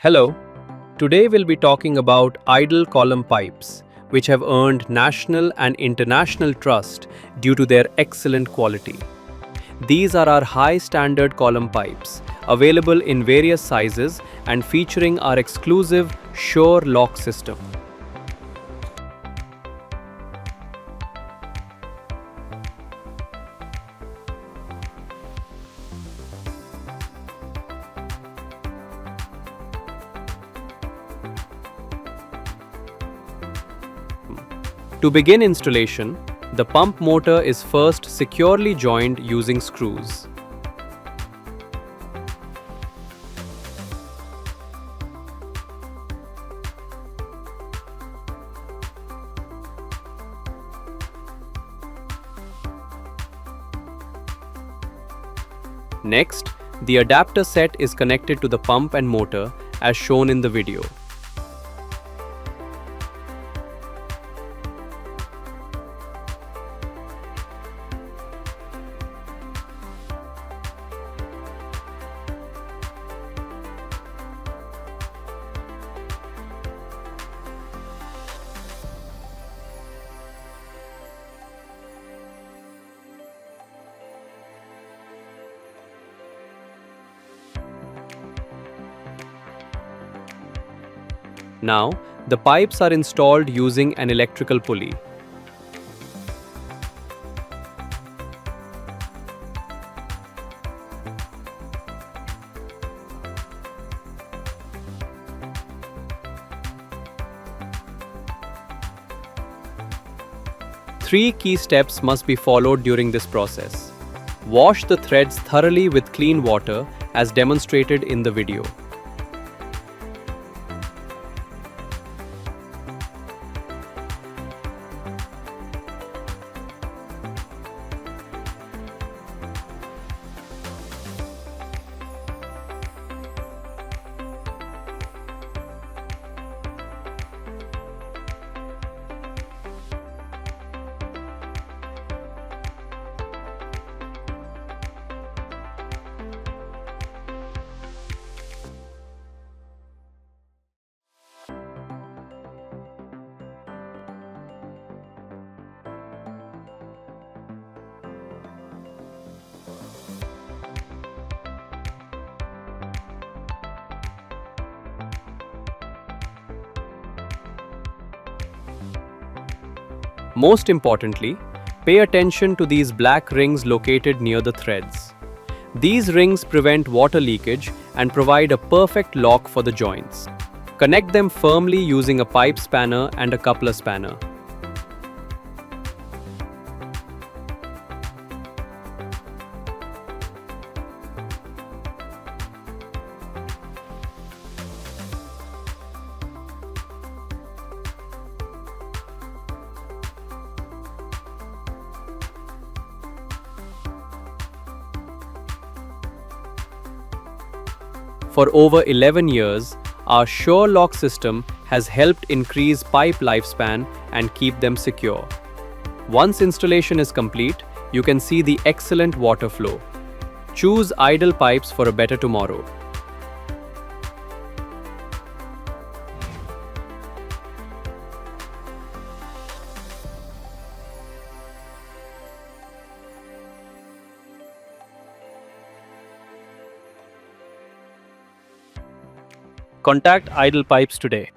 Hello, today we'll be talking about idle column pipes, which have earned national and international trust due to their excellent quality. These are our high standard column pipes, available in various sizes and featuring our exclusive Sure lock system. To begin installation, the pump motor is first securely joined using screws. Next, the adapter set is connected to the pump and motor as shown in the video. Now, the pipes are installed using an electrical pulley. Three key steps must be followed during this process. Wash the threads thoroughly with clean water as demonstrated in the video. Most importantly, pay attention to these black rings located near the threads. These rings prevent water leakage and provide a perfect lock for the joints. Connect them firmly using a pipe spanner and a coupler spanner. For over 11 years, our Sure lock system has helped increase pipe lifespan and keep them secure. Once installation is complete, you can see the excellent water flow. Choose idle pipes for a better tomorrow. Contact Idle Pipes today.